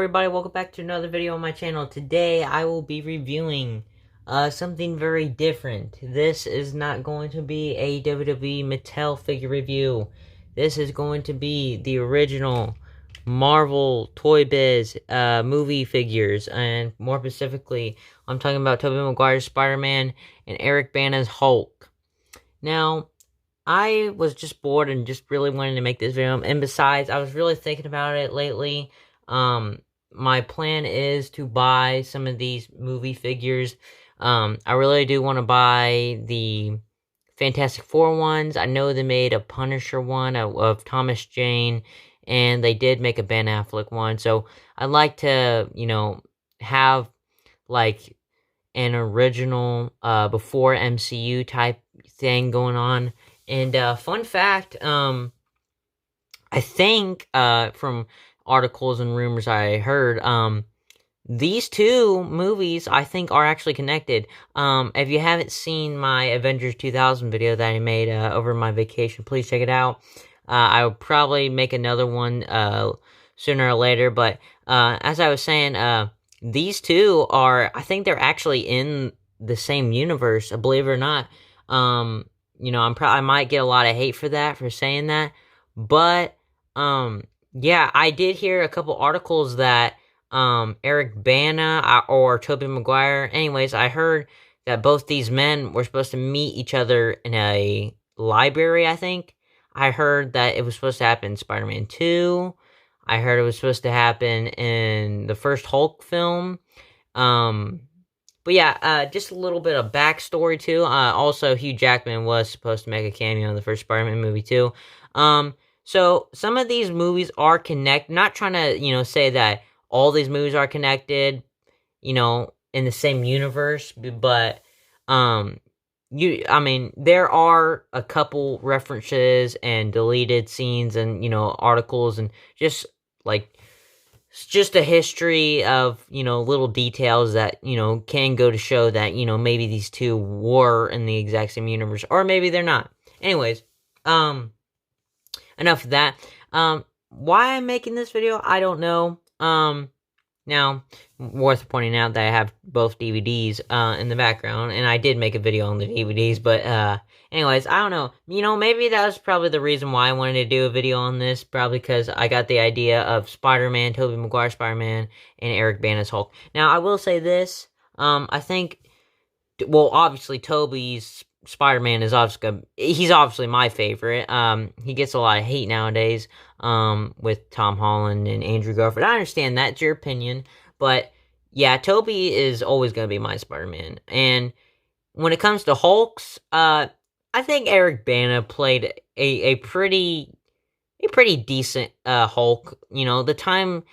everybody, welcome back to another video on my channel. Today I will be reviewing something very different. This is not going to be a WWE Mattel figure review. This is going to be the original Marvel Toy Biz movie figures, and more specifically, I'm talking about Tobey Maguire's Spider-Man and Eric Bana's Hulk. Now, I was just bored and just really wanted to make this video, and besides, I was really thinking about it lately. My plan is to buy some of these movie figures. I really do want to buy the Fantastic Four ones. I know they made a Punisher one of Thomas Jane, and they did make a Ben Affleck one, so I'd like to, have, like, an original, before MCU type thing going on. And, fun fact, I think, from articles and rumors I heard, these two movies, I think, are actually connected. If you haven't seen my Avengers 2000 video that I made, over my vacation, please check it out. I will probably make another one, sooner or later, but, as I was saying, these two I think they're actually in the same universe, believe it or not. I might get a lot of hate for that, for saying that, but, yeah, I did hear a couple articles that, Eric Bana or Tobey Maguire, anyways, I heard that both these men were supposed to meet each other in a library, I think. I heard that it was supposed to happen in Spider-Man 2. I heard it was supposed to happen in the first Hulk film. But yeah, just a little bit of backstory too. Also, Hugh Jackman was supposed to make a cameo in the first Spider-Man movie too. So some of these movies are connected. Not trying to, say that all these movies are connected, in the same universe, but, there are a couple references and deleted scenes and, articles and just, like, it's just a history of, little details that, can go to show that, maybe these two were in the exact same universe, or maybe they're not. Anyways, enough of that. Why I'm making this video, I don't know. Now, worth pointing out that I have both DVDs, in the background, and I did make a video on the DVDs, but, anyways, I don't know. Maybe that was probably the reason why I wanted to do a video on this, probably because I got the idea of Spider-Man, Tobey Maguire Spider-Man, and Eric Bana's Hulk. Now, I will say this, I think, well, obviously, Tobey's Spider-Man is he's obviously my favorite. He gets a lot of hate nowadays, with Tom Holland and Andrew Garfield. I understand that's your opinion, but yeah, Tobey is always going to be my Spider-Man. And when it comes to Hulks, I think Eric Bana played a pretty decent, Hulk. For the time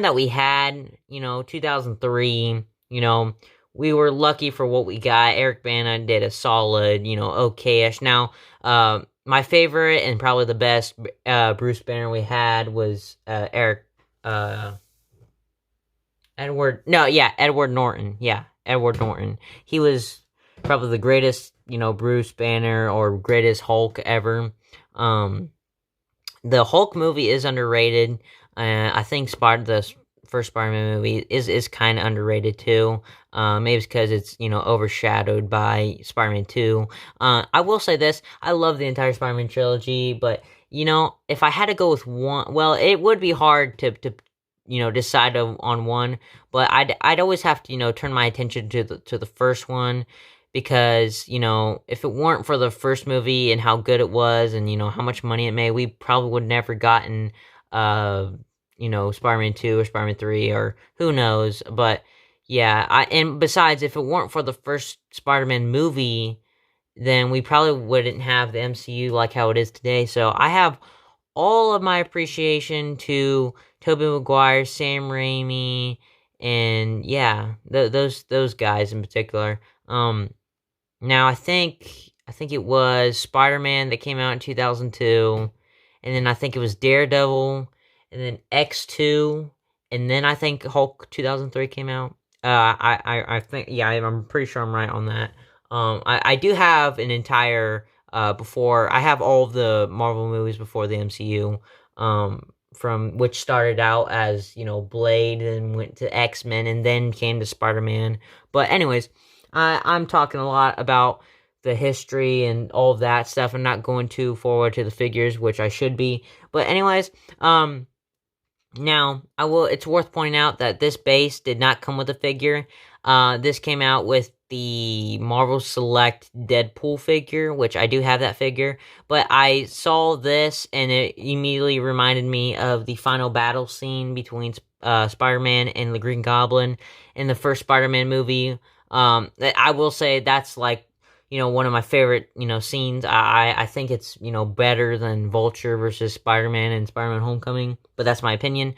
that we had, 2003, we were lucky for what we got. Eric Bana did a solid, okay-ish. Now, my favorite and probably the best Bruce Banner we had was Edward Norton. Yeah, Edward Norton. He was probably the greatest, Bruce Banner or greatest Hulk ever. The Hulk movie is underrated. I think the first Spider-Man movie is kind of underrated too. Maybe it's because it's, overshadowed by Spider-Man 2. I will say this, I love the entire Spider-Man trilogy, but, if I had to go with one, well, it would be hard to decide on one, but I'd always have to, turn my attention to the first one, because, if it weren't for the first movie and how good it was and, how much money it made, we probably would never gotten, Spider-Man 2 or Spider-Man 3 or who knows, but yeah, and besides, if it weren't for the first Spider-Man movie, then we probably wouldn't have the MCU like how it is today. So I have all of my appreciation to Tobey Maguire, Sam Raimi, and yeah, those guys in particular. Now I think it was Spider-Man that came out in 2002, and then I think it was Daredevil, and then X2, and then I think Hulk 2003 came out. I think, yeah, I'm pretty sure I'm right on that. I do have an entire, I have all of the Marvel movies before the MCU, from which started out as, you know, Blade and went to X-Men and then came to Spider-Man. But anyways, I'm talking a lot about the history and all of that stuff. I'm not going too forward to the figures, which I should be. But anyways, now, it's worth pointing out that this base did not come with a figure. This came out with the Marvel Select Deadpool figure, which I do have that figure. But I saw this, and it immediately reminded me of the final battle scene between Spider-Man and the Green Goblin in the first Spider-Man movie. I will say that's like, you know, one of my favorite, you know, scenes. I think it's, you know, better than Vulture versus Spider-Man and Spider-Man Homecoming, but that's my opinion.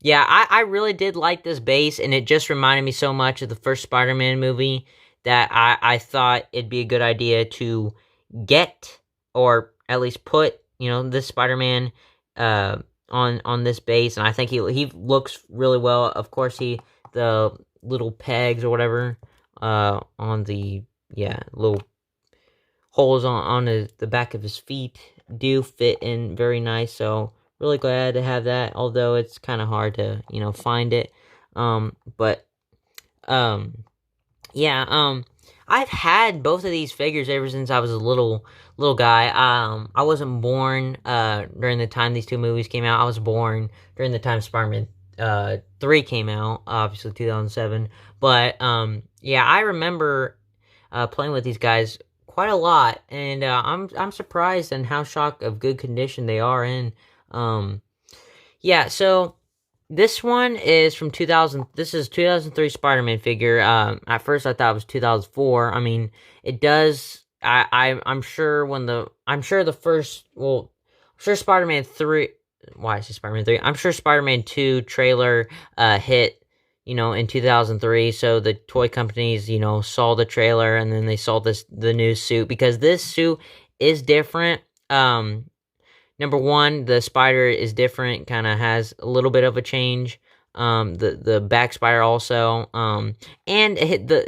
Yeah, I really did like this base, and it just reminded me so much of the first Spider-Man movie that I thought it'd be a good idea to get, or at least put, you know, this Spider-Man on this base, and I think he looks really well. Of course, the little pegs or whatever on the little holes on the back of his feet do fit in very nice, so really glad to have that, although it's kind of hard to, you know, find it. I've had both of these figures ever since I was a little guy. I wasn't born during the time these two movies came out. I was born during the time Spider-Man 3 came out, obviously 2007. But I remember playing with these guys quite a lot, and I'm surprised and how shocked of good condition they are in. So this one is from 2000. This is 2003 Spider-Man figure. At first I thought it was 2004. I mean, it does. I'm sure Spider-Man 3. Why is it Spider-Man 3? I'm sure Spider-Man 2 trailer hit, you know, in 2003. So the toy companies, you know, saw the trailer, and then they saw the new suit, because this suit is different. Number one, the spider is different, kind of has a little bit of a change. The back spider also, and the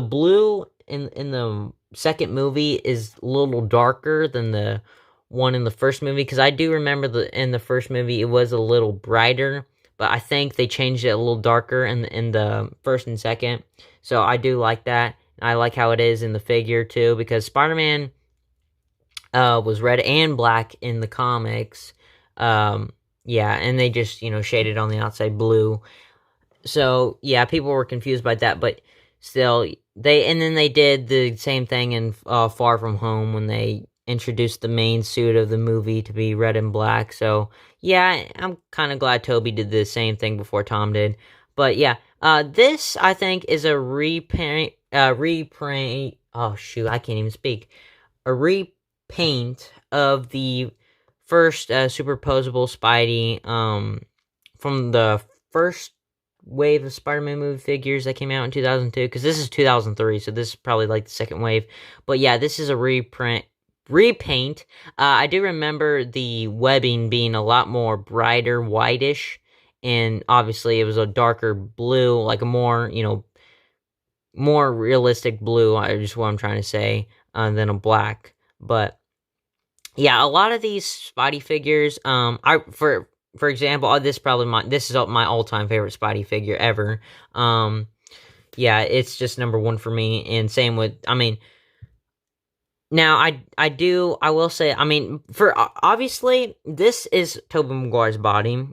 blue in the second movie is a little darker than the one in the first movie, because I do remember in the first movie it was a little brighter, but I think they changed it a little darker in the first and second. So I do like that. I like how it is in the figure too, because Spider-Man was red and black in the comics. And they just, you know, shaded on the outside blue. So yeah, people were confused by that, but still, they did the same thing in Far From Home when they introduced the main suit of the movie to be red and black. So yeah, I'm kind of glad Toby did the same thing before Tom did. But yeah, this I think is a repaint. Oh shoot, I can't even speak. A repaint of the first superposable Spidey from the first wave of Spider-Man movie figures that came out in 2002, because this is 2003, so this is probably like the second wave. But yeah, this is a repaint. I do remember the webbing being a lot more brighter, whitish, and obviously it was a darker blue, like a more, you know, more realistic blue, is what I'm trying to say, than a black. But yeah, a lot of these Spidey figures, for example, this is my all-time favorite Spidey figure ever. It's just number one for me, and same with, I mean, now I will say, I mean, for obviously this is Tobey Maguire's body.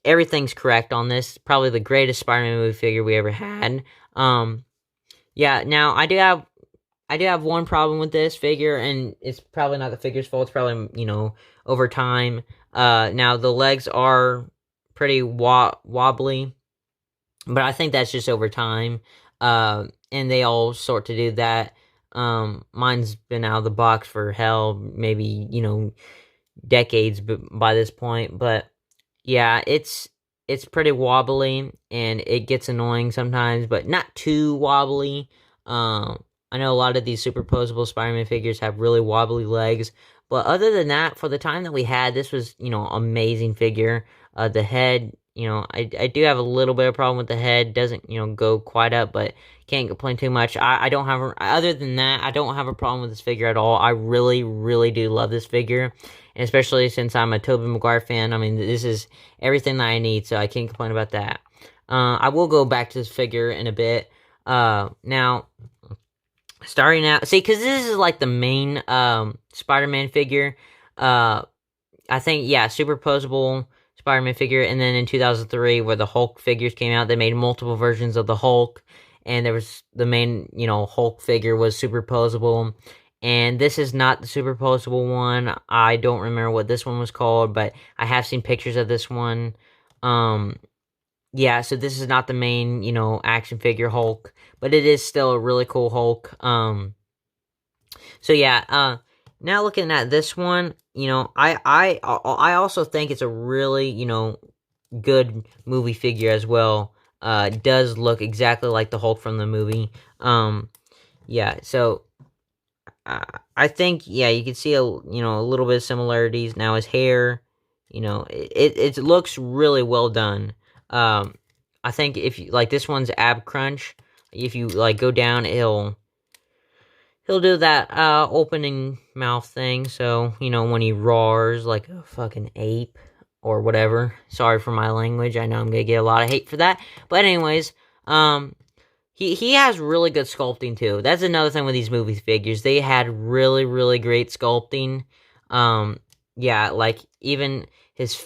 Everything's correct on this. Probably the greatest Spider-Man movie figure we ever had. Now I do have one problem with this figure, and it's probably not the figure's fault. It's probably, you know, over time. Now the legs are pretty wobbly, but I think that's just over time. And they all sort to do that. Mine's been out of the box for maybe, you know, decades by this point. But yeah, it's pretty wobbly, and it gets annoying sometimes, but not too wobbly. I know a lot of these superposable Spider-Man figures have really wobbly legs, but other than that, for the time that we had, this was, you know, amazing figure. The head I do have a little bit of problem with the head. Doesn't, go quite up, but can't complain too much. I don't have, other than that, I don't have a problem with this figure at all. I really, really do love this figure. And especially since I'm a Tobey Maguire fan, I mean, this is everything that I need, so I can't complain about that. I will go back to this figure in a bit. Now, starting out, see, because this is like the main Spider-Man figure. I think, yeah, superposable Spider-Man figure, and then in 2003, where the Hulk figures came out, they made multiple versions of the Hulk, and there was the main, Hulk figure was superposable, and this is not the superposable one. I don't remember what this one was called, but I have seen pictures of this one. Yeah, so this is not the main, action figure Hulk, but it is still a really cool Hulk. So yeah, now looking at this one, I also think it's a really, good movie figure as well. It does look exactly like the Hulk from the movie. Yeah, so I think, yeah, you can see a little bit of similarities. Now his hair, it looks really well done. I think if you like this one's ab crunch, if you like go down, he'll do that opening mouth thing. So when he roars like a fucking ape or whatever. Sorry for my language. I know I'm gonna get a lot of hate for that. But anyways, he has really good sculpting too. That's another thing with these movie figures. They had really, really great sculpting. Yeah, like even his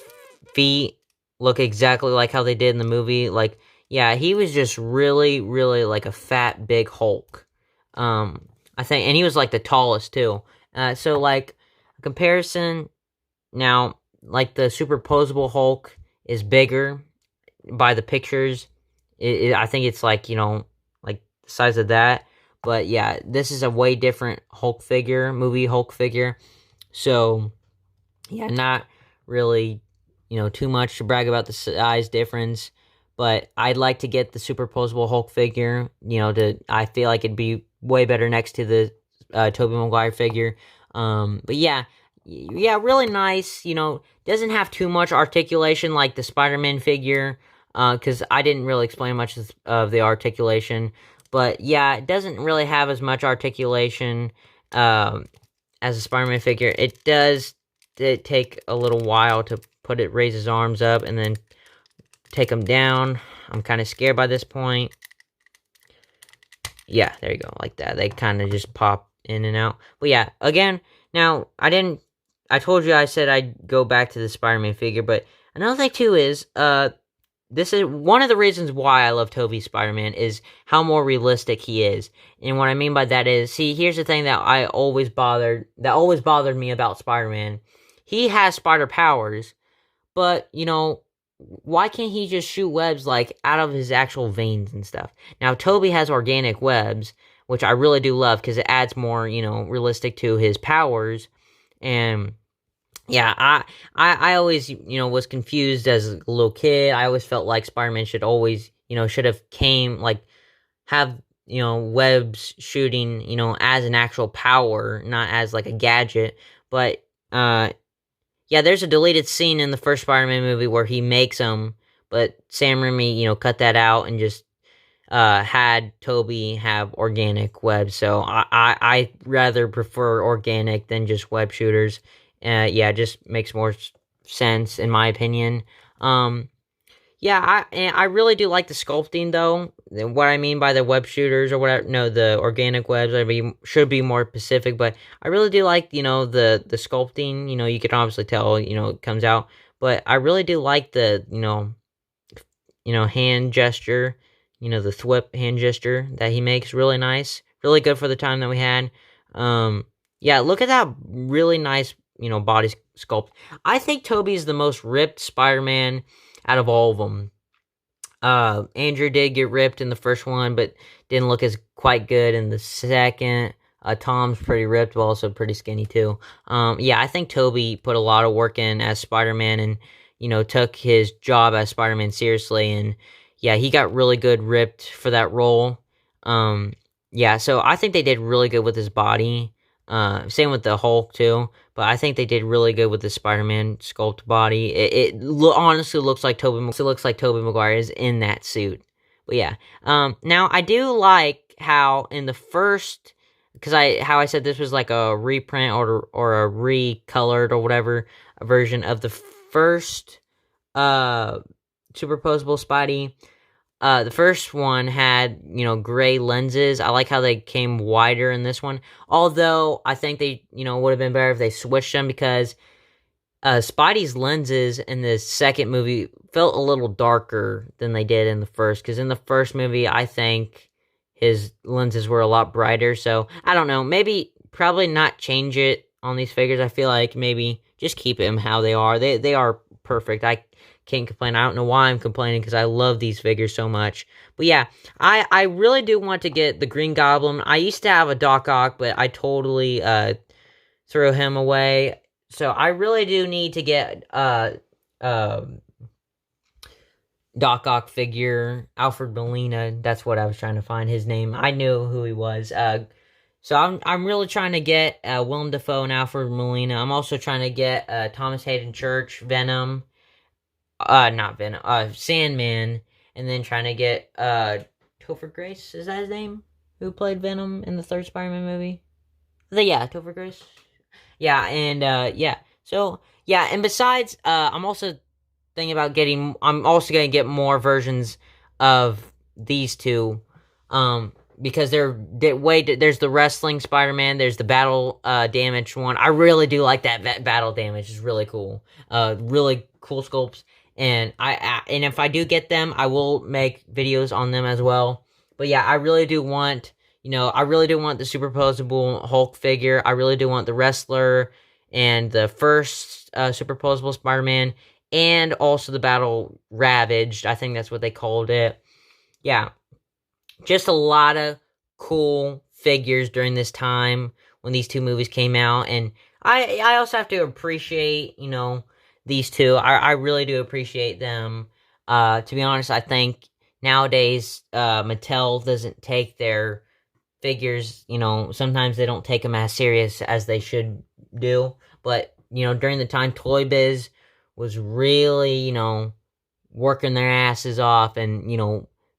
feet look exactly like how they did in the movie. Like, yeah, he was just really, really like a fat, big Hulk. I think, and he was like the tallest too. So like comparison now, like the superposable Hulk is bigger by the pictures. I think it's like like the size of that. But yeah, this is a way different Hulk figure, movie Hulk figure. So yeah, not really too much to brag about the size difference. But I'd like to get the superposable Hulk figure. I feel like it'd be way better next to the Tobey Maguire figure. But yeah, really nice. Doesn't have too much articulation like the Spider-Man figure. Because I didn't really explain much of the articulation. But yeah, it doesn't really have as much articulation as a Spider-Man figure. It does take a little while to raise his arms up and then take him down. I'm kind of scared by this point. Yeah, there you go, like that. They kind of just pop in and out. But yeah, again, now, I told you I said I'd go back to the Spider-Man figure, but another thing too is, this is one of the reasons why I love Tobey's Spider-Man is how more realistic he is. And what I mean by that is, see, here's the thing that always bothered me about Spider-Man. He has spider powers, but, why can't he just shoot webs, like, out of his actual veins and stuff? Now, Tobey has organic webs, which I really do love, because it adds more, realistic to his powers, and, yeah, I always, was confused as a little kid. I always felt like Spider-Man should always, should have have, webs shooting, as an actual power, not as, like, a gadget, but, yeah, there's a deleted scene in the first Spider-Man movie where he makes them, but Sam Raimi, cut that out and just had Tobey have organic webs. So I rather prefer organic than just web shooters. Yeah, it just makes more sense in my opinion. Yeah, I really do like the sculpting though. What I mean by the web shooters or whatever, no, the organic webs, should be more specific, but I really do like, the sculpting, you can obviously tell, it comes out, but I really do like the, hand gesture, the thwip hand gesture that he makes, really nice, really good for the time that we had. Yeah, look at that really nice, body sculpt. I think Tobey's the most ripped Spider-Man out of all of them. Andrew did get ripped in the first one, but didn't look as quite good in the second. Tom's pretty ripped, but also pretty skinny too. Yeah, I think Tobey put a lot of work in as Spider-Man and, took his job as Spider-Man seriously. And yeah, he got really good ripped for that role. Yeah, so I think they did really good with his body. Same with the Hulk too. But I think they did really good with the Spider-Man sculpt body. Honestly looks like Tobey Maguire is in that suit. But yeah. Now I do like how in the first, because I said this was like a reprint or a recolored or whatever version of the first superposable Spidey. The first one had, gray lenses. I like how they came wider in this one. Although, I think they, would have been better if they switched them because Spidey's lenses in the second movie felt a little darker than they did in the first. Because in the first movie, I think his lenses were a lot brighter. So, I don't know. Probably not change it on these figures. I feel like maybe just keep them how they are. They are perfect. I can't complain. I don't know why I'm complaining because I love these figures so much. But yeah, I really do want to get the Green Goblin. I used to have a Doc Ock, but I totally threw him away. So I really do need to get Doc Ock figure. Alfred Molina. That's what I was trying to find his name. I knew who he was. So I'm really trying to get Willem Dafoe and Alfred Molina. I'm also trying to get Thomas Hayden Church, Venom. Not Venom, Sandman, and then trying to get, Topher Grace, is that his name? Who played Venom in the third Spider-Man movie? Yeah, Topher Grace. Yeah, and, yeah. So, yeah, and besides, I'm also thinking about I'm also gonna get more versions of these two, because there's the wrestling Spider-Man, there's the battle, damage one. I really do like that battle damage, it's really cool. Really cool sculpts. And and if I do get them, I will make videos on them as well. But yeah, I really do want, the superposable Hulk figure. I really do want the wrestler and the first superposable Spider-Man, and also the Battle Ravaged. I think that's what they called it. Yeah, just a lot of cool figures during this time when these two movies came out, and I also have to appreciate, these two. I really do appreciate them. To be honest, I think nowadays Mattel doesn't take their figures, sometimes they don't take them as serious as they should do. But, during the time Toy Biz was really, working their asses off and,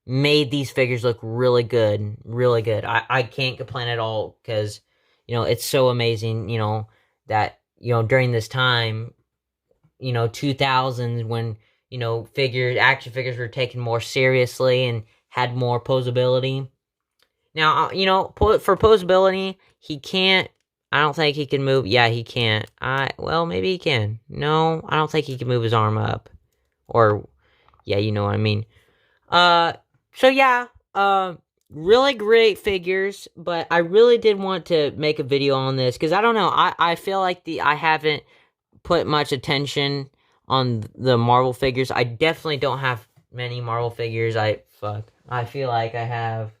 made these figures look really good, really good. I can't complain at all because, it's so amazing, that, during this time, 2000s when, action figures were taken more seriously and had more posability. Now, for posability, I don't think he can move. Yeah, he can't. Well, maybe he can. No, I don't think he can move his arm up. Or, yeah, you know what I mean. So yeah, really great figures, but I really did want to make a video on this, because I don't know, I feel like I haven't put much attention on the Marvel figures. I definitely don't have many Marvel figures. I feel like I have,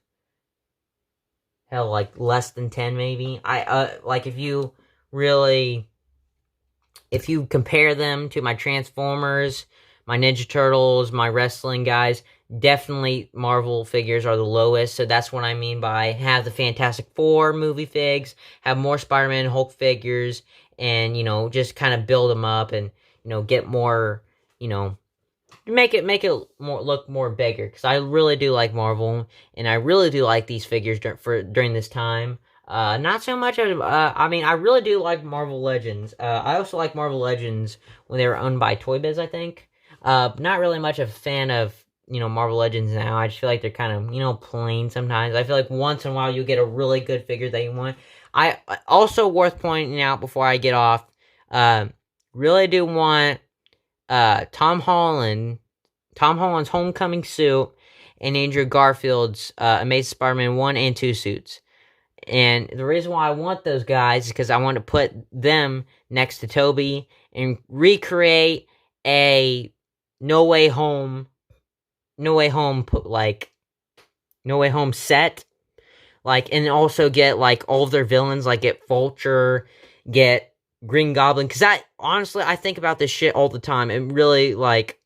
hell, like less than 10 maybe. Like if you compare them to my Transformers, my Ninja Turtles, my wrestling guys, definitely Marvel figures are the lowest. So that's what I mean by have the Fantastic Four movie figs, have more Spider-Man and Hulk figures, and, just kind of build them up and, get more, make it look more bigger, because I really do like Marvel, and I really do like these figures during this time. Not so much of, I really do like Marvel Legends. I also like Marvel Legends when they were owned by Toy Biz, I think. Not really much of a fan of, Marvel Legends now. I just feel like they're kind of, plain sometimes. I feel like once in a while you get a really good figure that you want. I also worth pointing out before I get off, really do want Tom Holland's Homecoming suit and Andrew Garfield's Amazing Spider-Man 1 and 2 suits. And the reason why I want those guys is because I want to put them next to Tobey and recreate a No Way Home set. Like, and also get, like, all of their villains, like, get Vulture, get Green Goblin, because I think about this shit all the time, and really, like,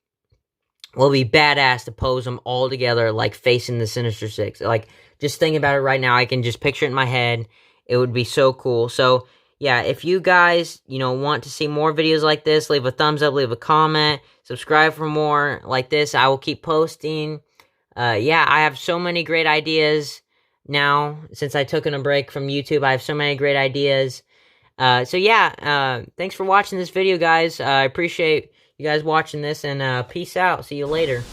will be badass to pose them all together, like, facing the Sinister Six. Like, just thinking about it right now, I can just picture it in my head. It would be so cool. So, yeah, if you guys, want to see more videos like this, leave a thumbs up, leave a comment, subscribe for more like this. I will keep posting. Yeah, I have so many great ideas now. Since I took a break from YouTube, I have so many great ideas. So yeah, thanks for watching this video, guys. I appreciate you guys watching this, and peace out. See you later.